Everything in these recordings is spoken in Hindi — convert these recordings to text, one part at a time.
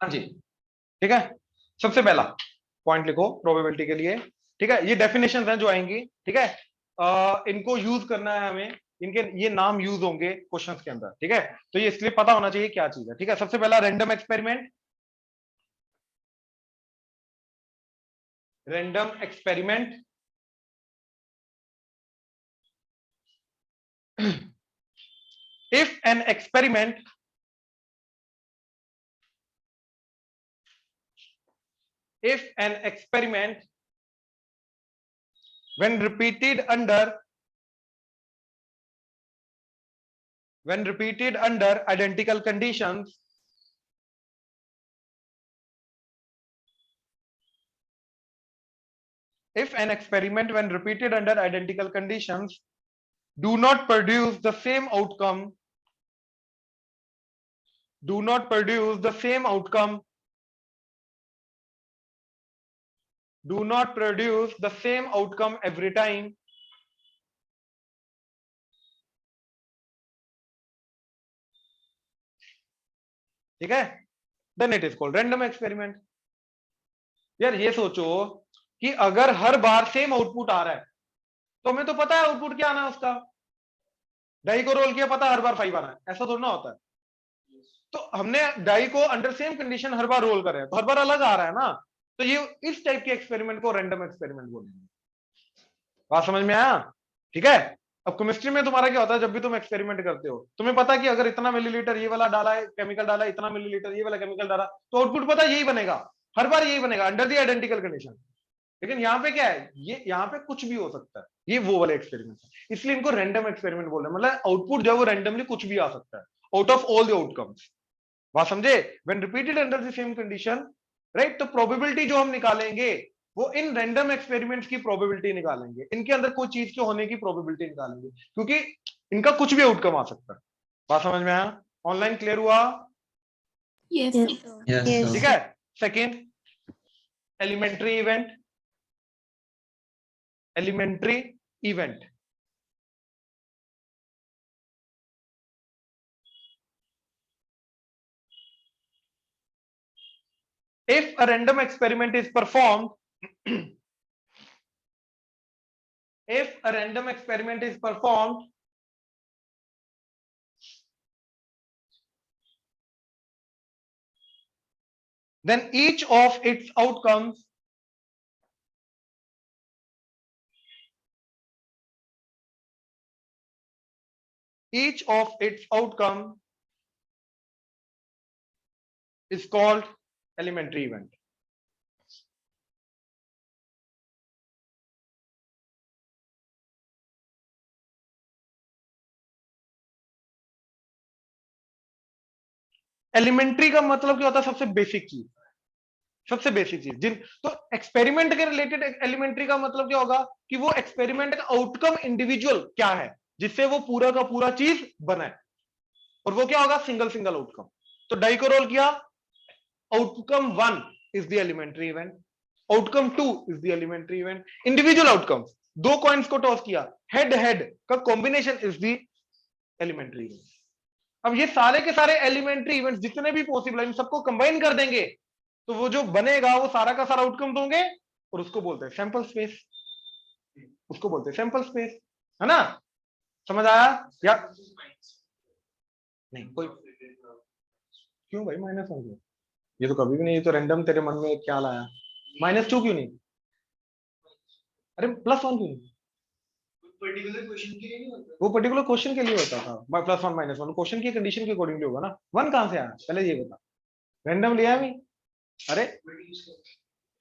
हाँ जी, ठीक है। सबसे पहला पॉइंट लिखो प्रोबेबिलिटी के लिए, ठीक है। ये डेफिनेशन हैं जो आएंगी, ठीक है। इनको यूज करना है हमें, इनके ये नाम यूज होंगे क्वेश्चंस के अंदर, ठीक है। तो ये इसलिए पता होना चाहिए क्या चीज है, ठीक है। सबसे पहला random experiment, random experiment if an experiment when repeated under identical conditions if an experiment when repeated under identical conditions do not produce the same outcome every time, ठीक है, then it is called random experiment. यार ये सोचो कि अगर हर बार सेम आउटपुट आ रहा है तो हमें तो पता है आउटपुट क्या आना है उसका, डाई को रोल किया, पता हर बार 5 आना है, ऐसा थोड़ा ना होता है। तो हमने डाई को अंडर सेम कंडीशन हर बार रोल कर रहे हैं तो हर बार अलग आ रहा है ना, तो ये इस टाइप के एक्सपेरिमेंट को रैंडम एक्सपेरिमेंट बोलेंगे। बात समझ में आया, ठीक है। अब केमिस्ट्री में तुम्हारा क्या होता है, जब भी तुम एक्सपेरिमेंट करते हो तुम्हें पता है कि अगर इतना मिलीलीटर ये वाला डाला है केमिकल डाला, इतना मिलीलीटर ये वाला केमिकल डाला, तो आउटपुट पता है यही बनेगा, हर बार यही बनेगा अंडर दी आइडेंटिकल कंडीशन। लेकिन यहाँ पे क्या है, ये यहाँ पे कुछ भी हो सकता है, ये वो वाले एक्सपेरिमेंट है, इसलिए इनको रैंडम एक्सपेरिमेंट बोल रहे हैं। मतलब आउटपुट जो है वो रैंडमली कुछ भी आ सकता है, out of all the outcomes. बात समझे, when repeated under the same condition, right. तो प्रोबेबिलिटी जो हम निकालेंगे वो इन रैंडम एक्सपेरिमेंट्स की प्रोबेबिलिटी निकालेंगे, इनके अंदर कोई चीज के होने की प्रोबेबिलिटी निकालेंगे, क्योंकि इनका कुछ भी आउटकम आ सकता है। बात समझ में आया, ऑनलाइन क्लियर हुआ? Yes, sir. Yes, ठीक sir. है। Second, elementary event, elementary event. If a random experiment is performed, if a random experiment is performed, then each of its outcomes is called elementary event. Elementary का मतलब क्या होता है, सबसे बेसिक चीज, सबसे बेसिक चीज जिन, तो एक्सपेरिमेंट के रिलेटेड एलिमेंट्री का मतलब क्या होगा कि वो एक्सपेरिमेंट का आउटकम इंडिविजुअल क्या है जिससे वो पूरा का पूरा चीज बना है, और वो क्या होगा, सिंगल सिंगल आउटकम। तो डाई को रोल किया, outcome 1 is the elementary event, outcome 2 is the elementary event, individual outcomes, दो कॉइन्स को टॉस किया, हेड हेड का combination is the elementary event. अब ये सारे के सारे एलिमेंट्री इवेंट्स जितने भी पॉसिबल है इन सबको कंबाइन कर देंगे तो वो जो बनेगा वो सारा का सारा आउटकम होंगे, और उसको बोलते हैं सैंपल स्पेस, उसको बोलते हैं सैंपल स्पेस, है ना। समझ आया या नहीं? कोई क्यों भाई माइनस हो गया, ये तो कभी भी नहीं, ये तो रैंडम तेरे मन में क्या लाया, -2 क्यों नहीं, अरे +1 क्यों नहीं, पर्टिकुलर क्वेश्चन के लिए नहीं होता, वो पर्टिकुलर क्वेश्चन के लिए होता था, +1 -1 क्वेश्चन की कंडीशन के अकॉर्डिंगली होगा ना। 1 कहां से आया पहले ये बता, रैंडम लिया भी, अरे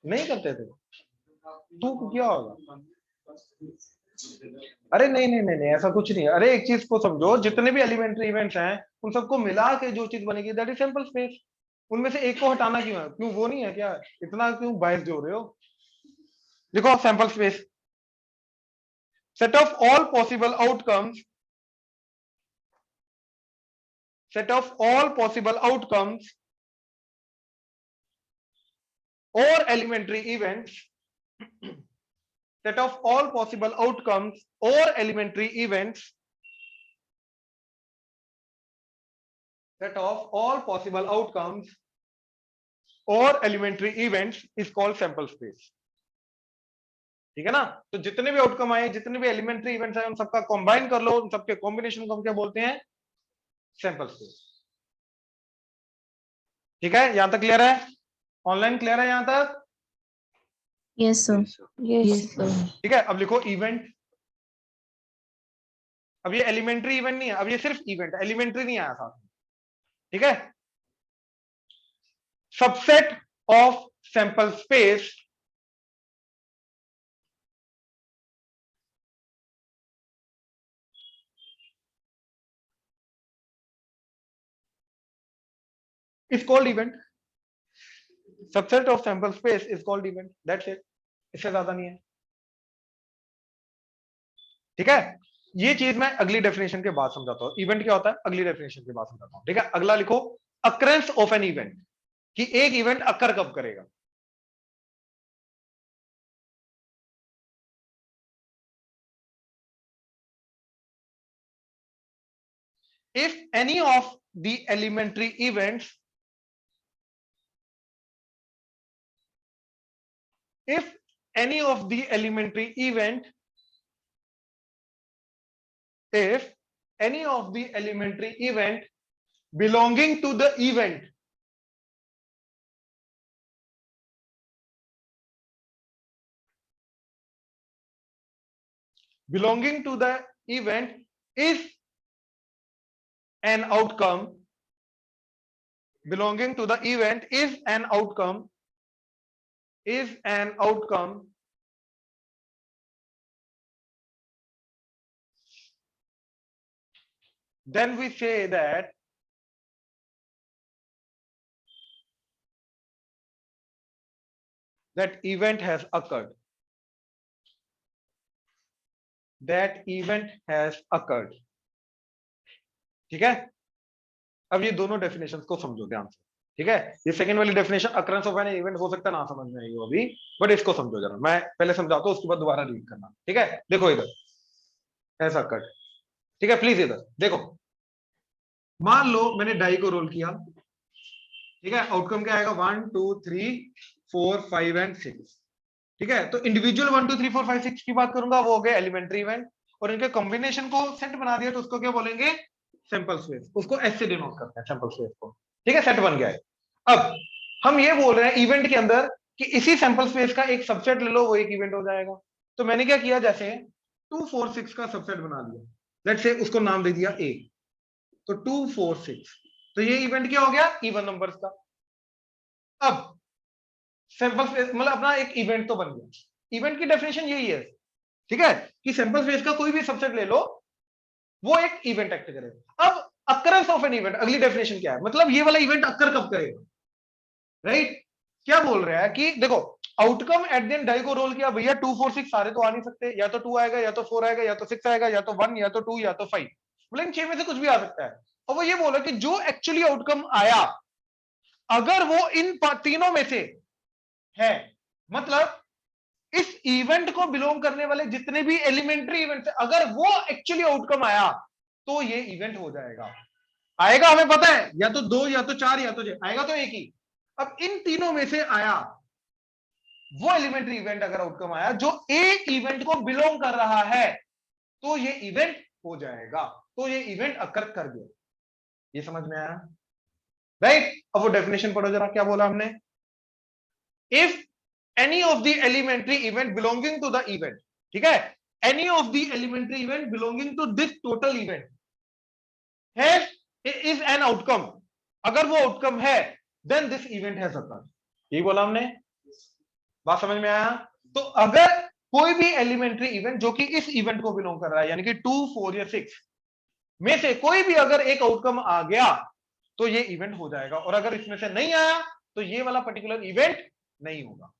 नहीं करते थे, तू क्या होगा, अरे नहीं नहीं नहीं नहीं ऐसा कुछ नहीं है। अरे एक चीज को समझो, जितने भी एलिमेंट्री इवेंट्स हैं उन सबको मिला के जो चीज बनेगी दैट इज सैंपल स्पेस। उनमें से एक को हटाना क्यों है, क्यों वो नहीं है क्या, इतना क्यों बायस जो रहे हो। देखो sample space, set of all possible outcomes, set of all possible outcomes or elementary events, set of all possible outcomes or elementary events, set of all possible outcomes और elementary events is called sample space. ठीक है ना? तो जितने भी आउटकम आए, जितने भी एलिमेंट्री इवेंट्स आए, उन सबका कंबाइन कर लो, उन सबके कॉम्बिनेशन को हम क्या बोलते हैं? Sample space. ठीक है, यहां तक क्लियर है? ऑनलाइन क्लियर है यहां तक? Yes sir. Yes, sir. ठीक है, अब लिखो इवेंट। अब ये एलिमेंट्री इवेंट नहीं है, अब ये सिर्फ इवेंट, एलिमेंट्री नहीं आया साथ में। ठीक है, subset of sample space is called event. Subset of sample space is called event, that's it, इससे ज्यादा नहीं है। ठीक है, ये चीज मैं अगली डेफिनेशन के बाद समझाता हूं। इवेंट क्या होता है अगली डेफिनेशन के बाद समझाता हूं। ठीक है, अगला लिखो अकरेंस ऑफ एन इवेंट, कि एक इवेंट अकर कब करेगा। if any of the elementary events if any of the elementary event if any of the elementary event belonging to the event belonging to the event is an outcome belonging to the event is an outcome then we say that that event has occurred, that event has occurred। ठीक है, अब ये दोनों डेफिनेशंस को समझो ध्यान से। ठीक है, ये सेकंड वाली definition occurrence of an event हो सकता है ना समझ में आई हो अभी, बट इसको समझो जरा, मैं पहले समझाता हूं उसके बाद दोबारा रीड करना। ठीक है, देखो इधर ऐसा कट। ठीक है, प्लीज इधर देखो, मान लो मैंने डाई को रोल किया। ठीक है, आउटकम क्या आएगा 1 2 3 4 5 एंड 6। ठीक है, तो इंडिविजुअल 1 2 3 4 5 6 की बात करूंगा, वो हो गया एलिमेंट्री इवेंट, और इनके कॉम्बिनेशन को सेट बना दिया तो उसको क्या बोलेंगे? Sample space. उसको एस से डिनोट करते हैं सैंपल स्पेस को। ठीक है, सेट बन गया है। अब हम ये बोल रहे हैं इवेंट के अंदर कि इसी सैंपल स्पेस का एक सबसेट ले लो, वो एक इवेंट हो जाएगा। तो मैंने क्या किया, जैसे 2 4 6 का सबसेट बना लिया, लेट्स से उसको नाम दे दिया ए, तो 2 4 6, तो ये इवेंट क्या हो गया? इवन नंबर्स का। अब सैंपल स्पेस मतलब अपना एक इवेंट तो बन गया। इवेंट की डेफिनेशन यही है, ठीक है, कि सैंपल स्पेस का कोई भी सबसेट ले लो, वो एक इवेंट एक्ट करेगा। अब अकरेंस ऑफ एन इवेंट, अगली डेफिनेशन क्या है, मतलब ये वाला इवेंट अकर कब करेगा? राइट, क्या बोल रहा है कि देखो outcome at the end die को रोल किया, भैया 2 4 6 सारे तो आ नहीं सकते, या तो 2 आएगा, या तो 4 आएगा, या तो 6 आएगा, या तो 1, या तो 2, या तो 5, मतलब इन 6 में से कुछ भी आ सकता है। और वो ये बोला कि जो एक्चुअली आउटकम आया, अगर वो इन तीनों में से है, मतलब इस इवेंट को बिलोंग करने वाले जितने भी एलिमेंट्री इवेंट है, अगर वो एक्चुअली आउटकम आया तो ये इवेंट हो जाएगा। आएगा हमें पता है, या तो 2, या तो 4, या तो 6, आएगा तो एक ही। अब इन तीनों में से आया वो एलिमेंट्री इवेंट, अगर आउटकम आया जो एक इवेंट को बिलोंग कर रहा है, तो ये इवेंट हो जाएगा। तो ये इवेंट अकर कर गया। ये समझ में आया? राइट, अब वो डेफिनेशन पढ़ो जरा, क्या बोला हमने? If any of the elementary event belonging to the event, ठीक है, any of the elementary event belonging to this total event has is an outcome, अगर वो आउटकम है, then this event has occurred। यही बोला हमने, बात समझ में आया? तो अगर कोई भी एलिमेंट्री इवेंट जो कि इस इवेंट को बिलोंग कर रहा है, यानी कि 2 4 या 6 में से कोई भी अगर एक आउटकम आ गया, तो ये इवेंट हो जाएगा, और अगर इसमें से नहीं आया तो ये वाला पर्टिकुलर इवेंट नहीं होगा।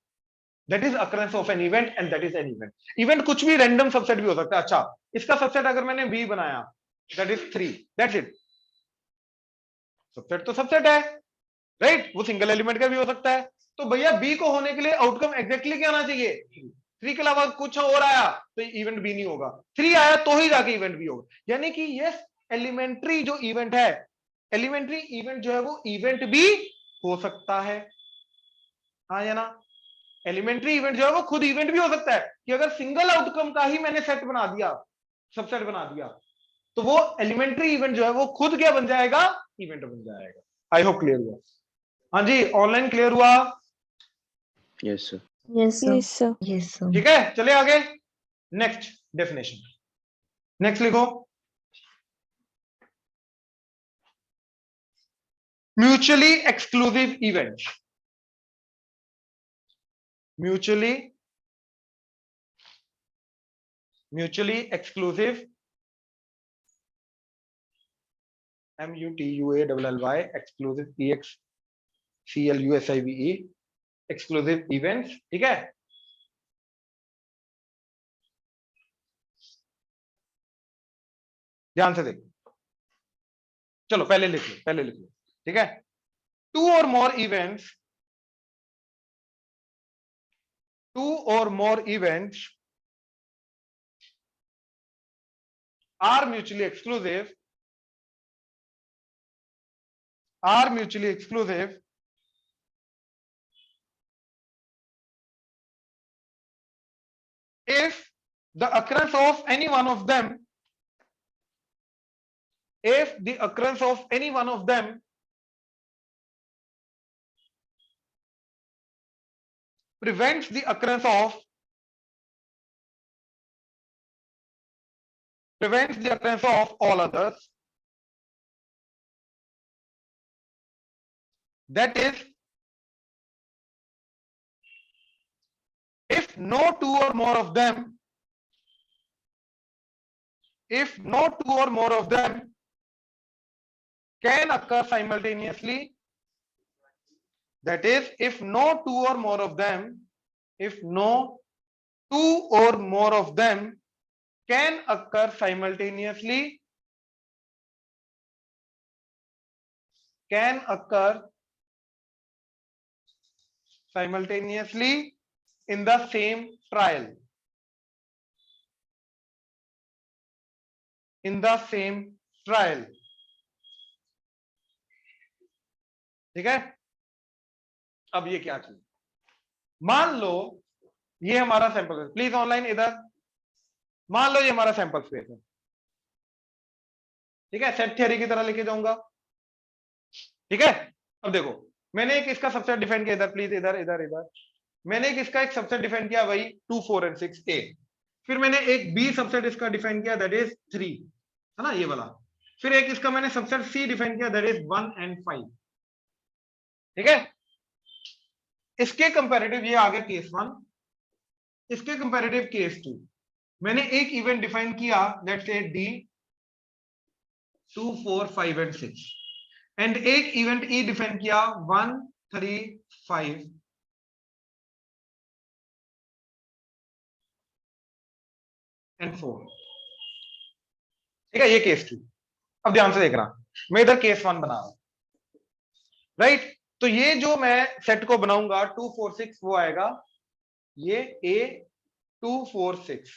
That is occurrence of an event and that is an event। Event कुछ भी रैंडम सबसेट भी हो सकता है। अच्छा, इसका सबसेट अगर मैंने V बनाया, that is 3, that's it। Subset तो सबसेट है, राइट, वो सिंगल एलिमेंट का भी हो सकता है। तो भैया B को होने के लिए आउटकम एग्जैक्टली क्या आना चाहिए? 3 के अलावा कुछ और आया तो इवेंट भी नहीं होगा, 3 आया तो ही जाके इवेंट भी होगा। यानी कि ये एलिमेंट्री जो इवेंट है, एलिमेंट्री इवेंट जो है वो इवेंट भी हो सकता है। हाँ या ना? एलिमेंट्री इवेंट जो है वो खुद इवेंट भी हो सकता है कि अगर सिंगल आउटकम का ही मैंने सेट बना दिया, सबसेट बना दिया, तो वो एलिमेंट्री इवेंट जो है वो खुद क्या बन जाएगा? इवेंट बन जाएगा। आई होप क्लियर हुआ। हाँ जी, ऑनलाइन क्लियर हुआ? Yes sir. Yes, sir. Yes, sir. Yes, sir. ठीक है, चले आगे। नेक्स्ट डेफिनेशन, नेक्स्ट लिखो। Mutually exclusive events, mutually exclusive, MUTUALLY, exclusive EXCLUSIVE, exclusive events, ठीक है। ध्यान से देखो, चलो पहले लिख लो, ठीक है। 2 or more events are mutually exclusive if the occurrence of any one of them prevents the occurrence of all others. That is, if no two or more of them can occur simultaneously, that is, if no two or more of them can occur simultaneously, in the same trial, ठीक है। अब ये क्या चीज, मान लो ये हमारा सैंपल है, प्लीज ऑनलाइन इधर, मान लो ये हमारा सैंपल स्पेस है, ठीक है। सेट थ्योरी की तरह लेके जाऊंगा, ठीक है। अब देखो, मैंने एक इसका सबसेट डिफाइन किया, इधर प्लीज, इधर मैंने एक इसका एक सबसेट डिफाइन किया, वही 2, 4 and 6 A। फिर मैंने एक बी सबसेट इसका डिफाइन किया, दैट इज 3, है ना, ये वाला। फिर एक इसका मैंने सबसेट सी डिफाइन किया, दैट इज 1 and 5, ठीक है। इसके कंपैरेटिव ये आ गया केस 1, इसके कंपैरेटिव केस 2। मैंने एक इवेंट डिफाइन किया, let's say D 2, 4, 5 and 6, and एक इवेंट E डिफाइन किया 1, 3, 5 and 4, ठीक है। ये केस 2। अब ध्यान से देखना, मैं इधर केस 1 बना रहा हूं, राइट। तो ये जो मैं सेट को बनाऊंगा 2, 4, 6 वो आएगा ये A 2, 4, 6।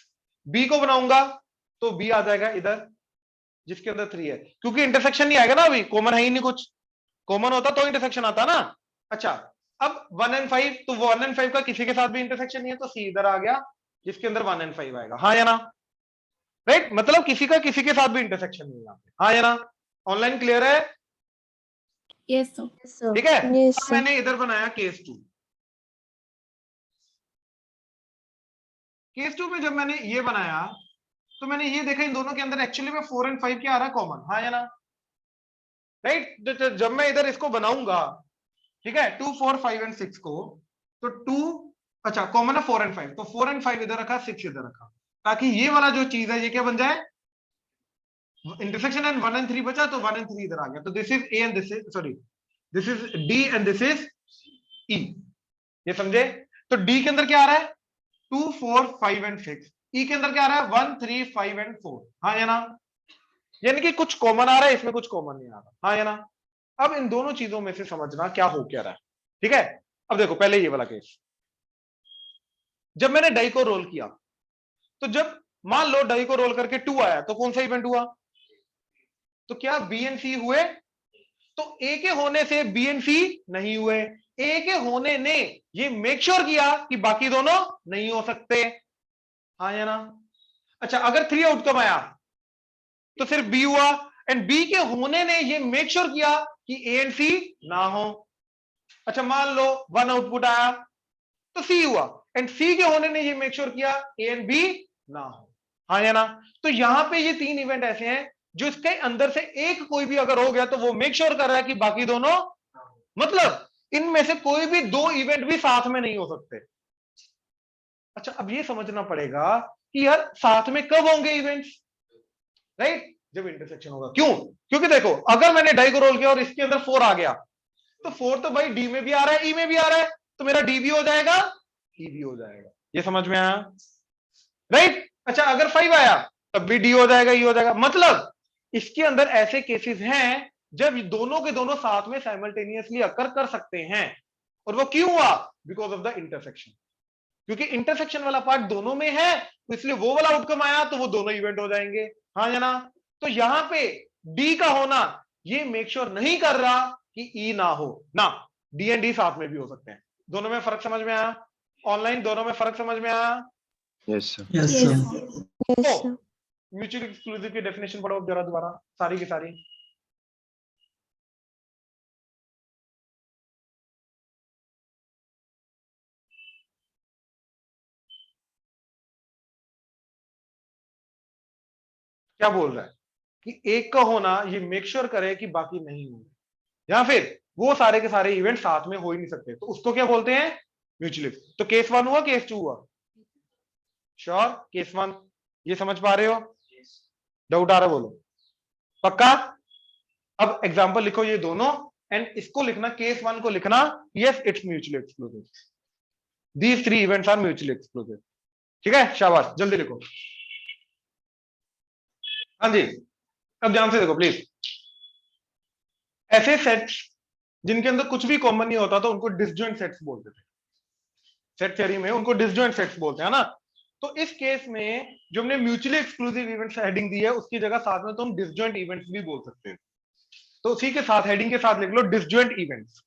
बी को बनाऊंगा तो बी आ जाएगा इधर, जिसके अंदर 3 है, क्योंकि इंटरसेक्शन नहीं आएगा ना, अभी कॉमन है ही नहीं, कुछ कॉमन होता तो इंटरसेक्शन आता ना। अच्छा, अब 1 and 5, तो 1 and 5 का किसी के साथ भी इंटरसेक्शन नहीं है, तो सी इधर आ गया, जिसके अंदर 1 and 5 आएगा, हाँ या ना, राइट। मतलब किसी का किसी के साथ भी इंटरसेक्शन नहीं है, हाँ या ना। ऑनलाइन क्लियर है? Yes, sir. Yes, sir. ठीक है। Yes, अब sir. मैंने इधर बनाया केस 2। केस 2 में जब मैंने ये बनाया तो मैंने ये देखा, इन दोनों के अंदर एक्चुअली में 4 and 5 क्या आ रहा है, कॉमन, हाँ या ना, राइट। जब मैं इधर इसको बनाऊंगा, ठीक है, 2, 4, 5 and 6 को, तो 2, अच्छा कॉमन है 4 and 5, तो 4 and 5 इधर रखा, 6 इधर रखा, ताकि ये वाला जो चीज है ये क्या बन जाए, इंटरसेक्शन, एंड 1 and 3 बचा, तो 1 and 3 इधर आ गया, तो this is A and this is, sorry, this is D and this is E, ये समझे। तो डी के अंदर क्या आ रहा है, 2, 4, 5 and 6, ई के अंदर क्या आ रहा है, 1, 3, 5 and 4, हाँ या ना। यानी कि कुछ कॉमन आ रहा है, इसमें कुछ कॉमन नहीं आ रहा, हाँ या ना। अब इन दोनों चीजों में से समझना क्या हो क्या रहा है, ठीक है। अब देखो, पहले ये वाला केस, जब मैंने डाई को रोल किया, तो जब मान लो डाई को रोल करके 2 आया, तो कौन सा इवेंट हुआ, तो क्या बी एंड सी हुए, तो ए के होने से बी एंड सी नहीं हुए, ए के होने ने ये मेक श्योर किया कि बाकी दोनों नहीं हो सकते, हाँ या ना? अच्छा, अगर 3 आउटकम आया तो सिर्फ बी हुआ, एंड बी के होने ने ये मेक श्योर किया कि ए एंड सी ना हो। अच्छा, मान लो 1 आउटपुट आया तो सी हुआ, एंड सी के होने ने ये मेक श्योर किया ए एंड बी ना हो, हाँ या ना? तो यहां पे ये 3 इवेंट ऐसे हैं जो इसके अंदर से एक कोई भी अगर हो गया तो वो मेक श्योर कर रहा है कि बाकी दोनों, मतलब इनमें से कोई भी 2 इवेंट भी साथ में नहीं हो सकते। अच्छा, अब ये समझना पड़ेगा कि यार साथ में कब होंगे इवेंट्स, राइट? जब इंटरसेक्शन होगा। क्यों? क्योंकि देखो, अगर मैंने डाई को रोल किया और इसके अंदर 4 आ गया तो 4 तो भाई डी में भी आ रहा है, ई में भी आ रहा है, तो मेरा डी भी हो जाएगा, ई भी हो जाएगा। ये समझ में आया, राइट? अच्छा, अगर 5 आया तब भी डी हो जाएगा, ई हो जाएगा। मतलब इसके अंदर ऐसे केसेस हैं जब दोनों के दोनों साथ में साइमल्टेनियसली अकर कर सकते हैं। और वो क्यों हुआ? Because of the intersection. क्योंकि इंटरसेक्शन वाला पार्ट दोनों में है तो इसलिए वो वाला आउटकम आया तो वो दोनों इवेंट हो जाएंगे, हाँ या ना? तो यहां पे डी का होना ये मेक श्योर नहीं कर रहा कि ई ना हो ना, डी एंड डी साथ में भी हो सकते हैं। दोनों में फर्क समझ में आया? ऑनलाइन दोनों में फर्क समझ में आया? Yes, sir. Yes, Yes, sir. sir. Yes, तो sir. म्यूचुअल एक्सक्लूसिव की डेफिनेशन पढ़ो जरा दोबारा, सारी की सारी। क्या बोल रहा है कि एक का होना ये मेक श्योर करे कि बाकी नहीं होंगे, या फिर वो सारे के सारे इवेंट साथ में हो ही नहीं सकते, तो उसको क्या बोलते हैं? म्यूचुअल। तो केस 1 हुआ, केस 2 हुआ? श्योर? केस 1 ये समझ पा रहे हो? डाउट आ रहा है बोलो, पक्का? अब एग्जांपल लिखो ये दोनों, एंड इसको लिखना, केस 1 को लिखना yes it's mutually exclusive, these 3 events are mutually exclusive. ठीक है, शाबाश, जल्दी लिखो। हाँ जी, अब ध्यान से देखो प्लीज। ऐसे सेट्स जिनके अंदर कुछ भी कॉमन नहीं होता तो उनको डिसजॉइंट सेट्स बोलते थे। सेट थ्योरी में उनको डिसजॉइंट सेट्स बोलते हैं ना। तो इस केस में जो हमने म्यूचुअली एक्सक्लूसिव इवेंट्स हेडिंग दी है उसकी जगह साथ में तो हम डिसजॉइंट इवेंट्स भी बोल सकते हैं। तो उसी के साथ हेडिंग के साथ लिख लो डिसजॉइंट इवेंट्स।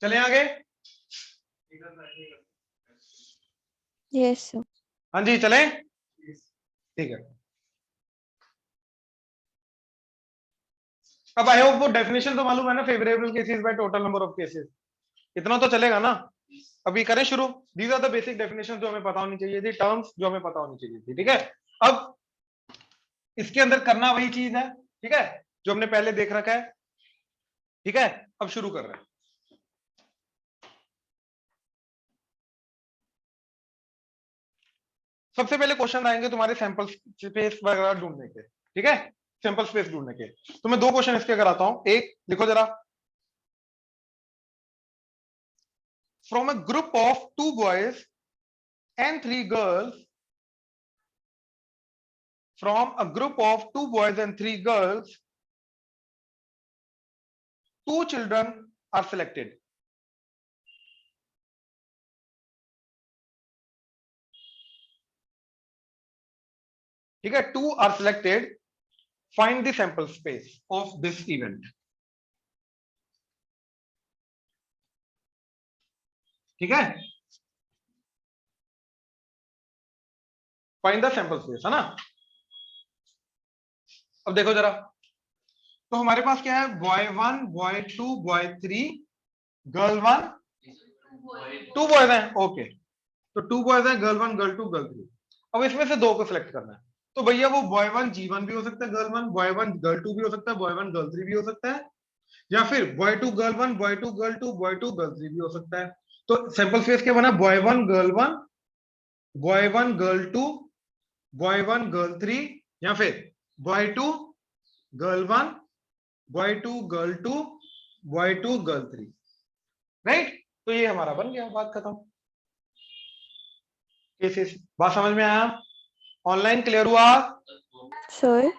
चले आगे? Yes, sir. हाँ जी, चले, ठीक है। अब आई होप वो डेफिनेशन तो मालूम है ना, favourable cases by total number of cases, इतना तो चलेगा ना? अभी करें शुरू। These are the basic definition जो हमें पता होनी चाहिए थी, टर्म्स जो हमें पता होनी चाहिए थी, ठीक है? अब इसके अंदर करना वही चीज है, ठीक है, जो हमने पहले देख रखा है, ठीक है? अब शुरू कर रहे हैं। सबसे पहले क्वेश्चन आएंगे तुम्हारे सैंपल स्पेस वगैरह ढूंढने के, ठीक है? सैंपल स्पेस ढूंढने के। तो मैं 2 क्वेश्चन इसके कराता हूं। एक लिखो जरा, from a group of 2 boys and 3 girls, from a group of 2 boys and 3 girls, 2 children are selected. ठीक है, 2 are selected. Find the sample space of this event. ठीक है, फाइंड द सैंपल स्पेस, है ना? अब देखो जरा, तो हमारे पास क्या है? Boy 1, boy 2, boy 3, girl 1, 2 boys हैं, ओके। तो 2 बॉयज हैं, गर्ल 1, गर्ल 2, गर्ल 3। अब इसमें से 2 को सिलेक्ट करना है। तो भैया वो बॉय 1 G1 भी हो सकता है, गर्ल 1, बॉय 1 गर्ल 2 भी हो सकता है, बॉय 1 गर्ल 3 भी हो सकता है, या फिर boy 2 girl 1, boy 2 girl 2, boy 2 girl 3 भी हो सकता है। तो सैंपल स्पेस क्या बना? Boy 1 girl 1, boy 1 girl 2, boy 1 girl 3, या फिर boy 2 girl 1, boy 2 girl 2, boy 2 girl 3, right? तो ये हमारा बन गया, बात खत्म। केसेस, बात समझ में आया? ऑनलाइन क्लियर हुआ? Sir,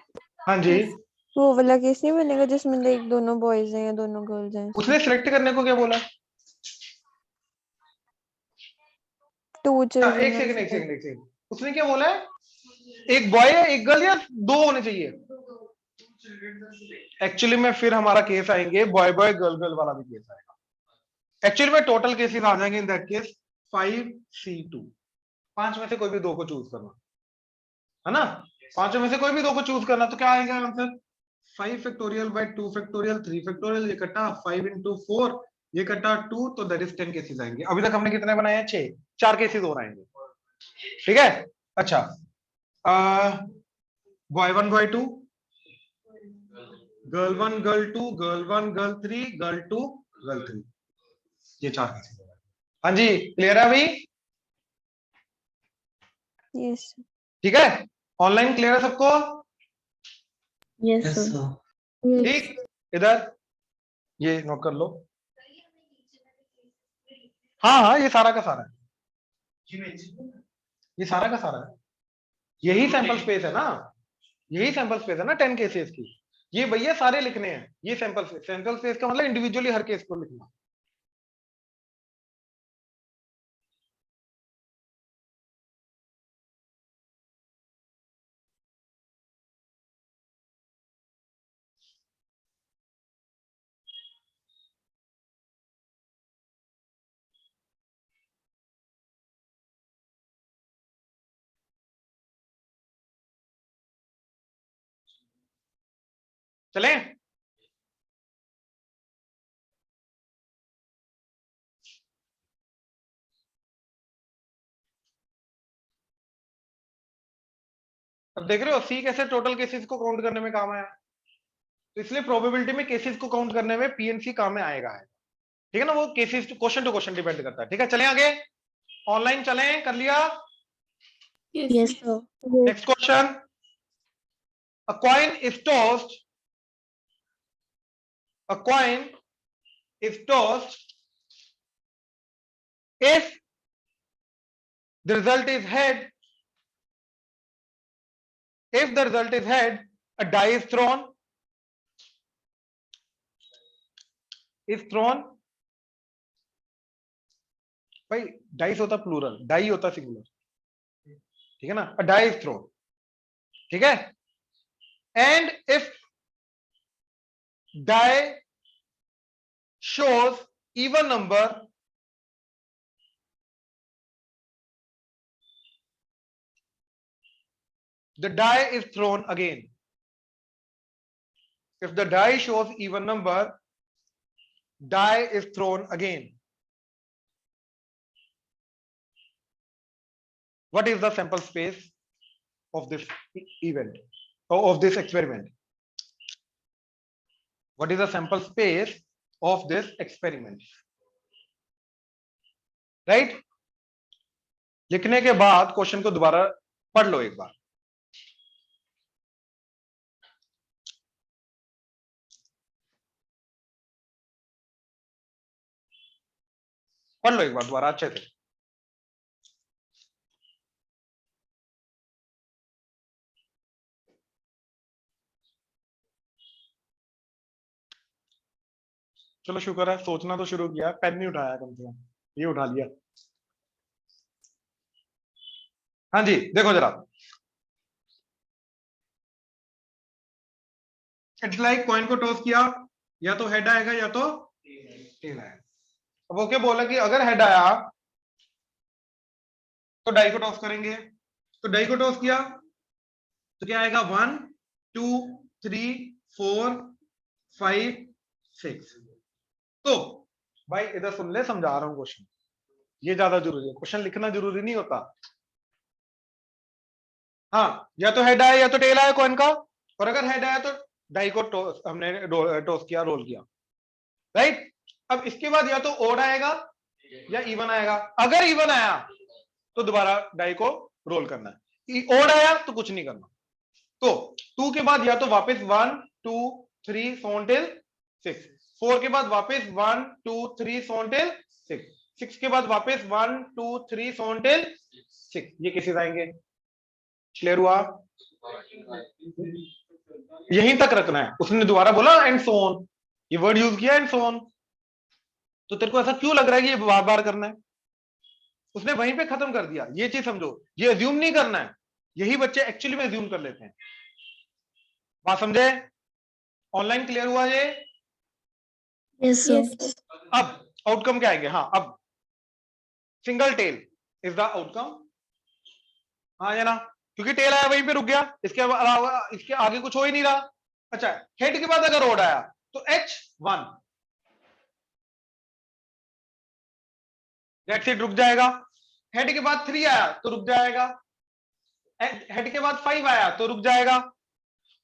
हाँ जी। वो वाला केस नहीं बनेगा जिसमें लाइक दोनों बॉयज हैं या दोनों गर्ल्स हैं? उसने सिलेक्ट करने को क्या बोला? 2 एक चिल्ड्रन। सेकंड, उसने क्या बोला है? एक बॉय है एक गर्ल, या दो होने चाहिए? एक्चुअली में फिर हमारा केस आएंगे बॉय बॉय गर्ल गर्ल वाला भी केस आएगा। एक्चुअली में टोटल केसेस आ जाएंगे इन दैट केस 5C2। 5 में से कोई भी 2 को चूज करना है ना, 5 में से कोई भी 2 को चूज करना, तो क्या आएगा answer? 5 factorial by 2 factorial 3 factorial, ये कटा 5 into 4, ये कटा 2, तो दैट इज 10 केसेस आएंगे। अभी तक हमने कितने बनाए हैं? 6, 4 केसेस और आएंगे। ठीक है, अच्छा, boy 1 boy 2, girl 1 girl 2, girl 1 girl 3, girl 2 girl 3, ये 4 केसेस। हाँ जी, क्लियर है अभी? यस ठीक है, ऑनलाइन क्लियर है सबको? Yes sir. ठीक, इधर ये नोट कर लो। हाँ हाँ, ये सारा का सारा है, ये सारा का सारा है, यही सैंपल स्पेस है ना, यही सैंपल स्पेस है ना 10 केसेस की। ये भैया सारे लिखने हैं, ये सैंपल स्पेस। सैंपल स्पेस का मतलब इंडिविजुअली हर केस को लिखना। चले, अब देख रहे हो सी कैसे टोटल केसेस को काउंट करने में काम आया, तो इसलिए प्रोबेबिलिटी में केसेस को काउंट करने में पीएनसी काम में आएगा। ठीक है ना, वो cases question to question depend करता है। ठीक है, चलें आगे, ऑनलाइन चलें, कर लिया? Yes sir. Next question, a coin is tossed, a coin is tossed if the result is head, if the result is head, a die is thrown, भाई डाइस होता प्लूरल, डाई होता सिंगुलर। ठीक है ना, a die is thrown। ठीक है, and if die shows even number, the die is thrown again। if the die shows even number, die is thrown again। what is the sample space of this event, or of this experiment? what is the sample space of this experiment? right, लिखने के बाद क्वेश्चन को दोबारा पढ़ लो एक बार। पढ़ लो एक बार दोबारा अच्छे से। चलो शुक्र है, सोचना तो शुरू किया, पेन नहीं उठाया कम से कम, ये उठा लिया। हाँ जी, देखो जरा, इट्स लाइक कॉइन को टॉस किया, या तो हेड आएगा या तो टेल आएगा। अब वो क्या बोला कि अगर हेड आया तो डाई को टॉस करेंगे, तो डाई को टॉस किया तो क्या आएगा? 1 2 3 4 5 6। तो भाई इधर सुन ले, समझा रहा हूं क्वेश्चन, ये ज्यादा जरूरी है, क्वेश्चन लिखना जरूरी नहीं होता। हाँ, या तो हेड आया या तो टेल आया कॉइन का, और अगर हेड आया तो डाई को हमने टॉस किया, रोल किया, राइट। अब इसके बाद या तो ओड आएगा या इवन आएगा। अगर इवन आया तो दोबारा डाई को रोल करना है, ओड आया तो कुछ नहीं करना। तो 2 के बाद या तो वापस 1 2 3 so on till 6, 4 के बाद वापस 1 2 3 so on till 6, 6 के बाद वापस 1 2 3 so on till 6। ये केसेस आएंगे। क्लियर हुआ? यहीं तक रखना है। उसने दोबारा बोला एंड सो ऑन, ये वर्ड यूज किया एंड सो ऑन, तो तेरे को ऐसा क्यों लग रहा है कि ये बार बार करना है? उसने वहीं पे खत्म कर दिया। ये चीज समझो, ये अज्यूम नहीं करना है यही बच्चे एक्चुअली में अज्यूम कर लेते हैं। बात समझे? ऑनलाइन क्लियर हुआ ये? Yes, sir. अब आउटकम क्या आएंगे? हाँ, अब single tail is the outcome. हाँ या ना? क्योंकि टेल आया वहीं पे रुक गया, इसके अलावा इसके आगे कुछ हो ही नहीं रहा। अच्छा, हेड के बाद अगर ओड आया तो H1 दैट्स इट, रुक जाएगा। हेड के बाद 3 आया तो रुक जाएगा। हेड के बाद 5 आया तो रुक जाएगा।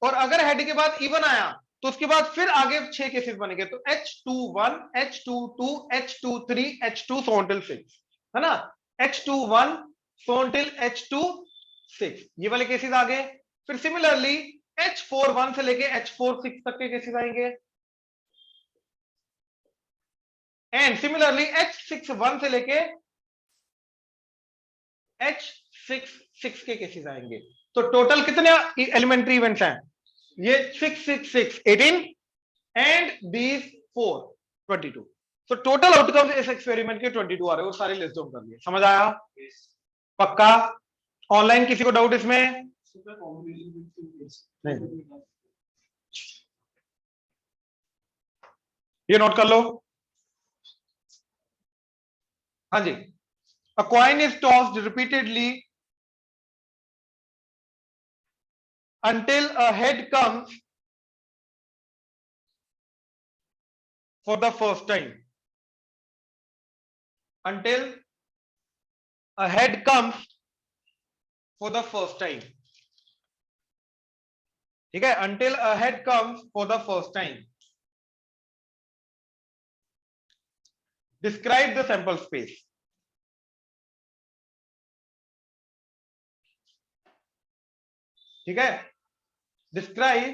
और अगर हेड के बाद इवन आया तो उसके बाद फिर आगे 6 केसेस बनेंगे, तो H21, H22, H23, H2 so until 6, है ना? H21 so until H26 ये वाले केसेस आ गए। फिर सिमिलरली H41 से लेके H46 तक के केसेस आएंगे, एंड सिमिलरली H61 से लेके H66 के केसेस आएंगे। तो टोटल कितने एलिमेंट्री इवेंट्स हैं? ये 6, 6, 6, 18 एंड दीज 4, 22। तो टोटल आउटकम्स इस एक्सपेरिमेंट के 22 आ रहे हैं, वो सारे लिस्ट डाउन कर लिए। समझ आया? पक्का? ऑनलाइन किसी को डाउट इसमें? नहीं, ये नोट कर लो। हाँ जी, a coin is tossed repeatedly until a head comes for the first time. Until a head comes for the first time. ठीक है? Until a head comes for the first time. Describe the sample space. ठीक है? Describe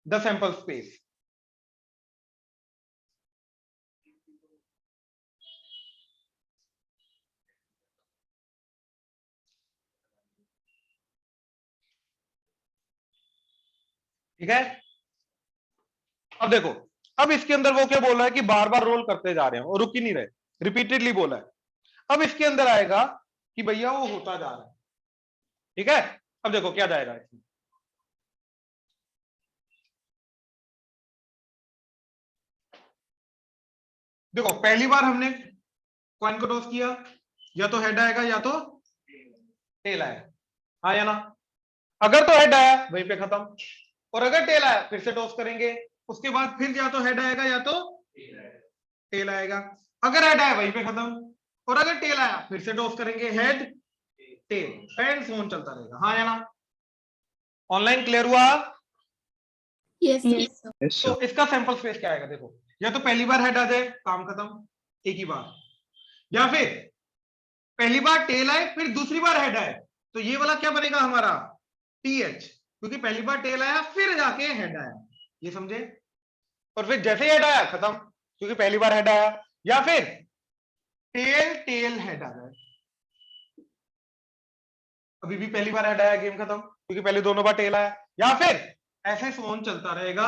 the sample space. ठीक है? अब देखो, अब इसके अंदर वो क्या बोल रहा है कि बार बार रोल करते जा रहे हैं और रुक ही नहीं रहे, रिपीटेडली बोला है। अब इसके अंदर आएगा कि भैया वो होता जा रहा है। ठीक है? अब देखो क्या जाएगा इसमें। देखो, पहली बार हमने कॉइन को टॉस किया, या तो हेड आएगा या तो टेल आएगा। हाँ या ना? अगर तो हेड आया वहीं पे खत्म, और अगर टेल आया फिर से टॉस करेंगे, उसके बाद फिर या तो हेड आएगा या तो टेल आएगा। अगर हेड आया वहीं पे खत्म, और अगर टेल आया फिर से टॉस करेंगे, हेड टेल एंड फोन चलता रहेगा। हाँ या ना? ऑनलाइन क्लियर हुआ? Yes, sir. Yes, sir. तो इसका सैंपल स्पेस क्या आएगा? देखो, या तो पहली बार हेड आ जाए, काम खत्म एक ही बार, या फिर पहली बार टेल आए फिर दूसरी बार हेड आए, तो ये वाला क्या बनेगा हमारा? TH, क्योंकि पहली बार टेल आया फिर जाके हेड आया। ये समझे? और फिर जैसे हेड आया खत्म, क्योंकि पहली बार हेड आया, या फिर टेल टेल हेड आ जाए, अभी भी पहली बार हेड आया, गेम खत्म, क्योंकि पहले दोनों बार टेल आया, या फिर ऐसे फोन चलता रहेगा,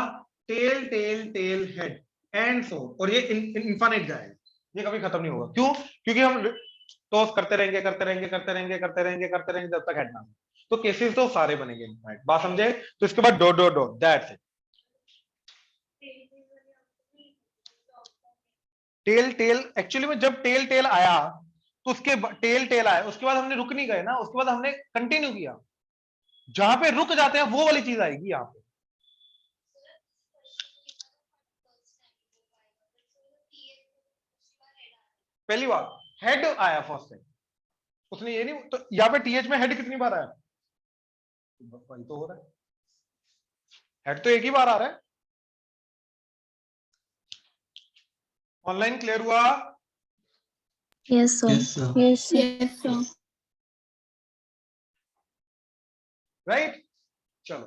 tail tail tail head and so, और ये इनफाइनाइट जाएगा, ये कभी खत्म नहीं होगा। क्यों? क्योंकि हम टॉस करते रहेंगे करते रहेंगे करते रहेंगे करते रहेंगे करते रहेंगे जब तक हेड ना हो। तो केसेस तो सारे बनेंगे इनफाइनाइट। बात समझे? तो इसके बाद dot dot dot, that's it. Tail tail actually में जब टेल टेल आया तो उसके टेल टेल आया, उसके बाद हमने रुक नहीं गए ना, उसके बाद हमने कंटिन्यू किया। जहां पे रुक जाते हैं वो वाली चीज आएगी यहाँ पे। पहली बार हेड आया फर्स्ट टाइम, उसने ये नहीं, तो यहाँ पे TH में हेड कितनी बार आया? वही तो हो रहा है, हेड तो एक ही बार आ रहा है। ऑनलाइन क्लियर हुआ? Yes, sir. Yes, sir. Yes, sir. Yes, sir. Right? चलो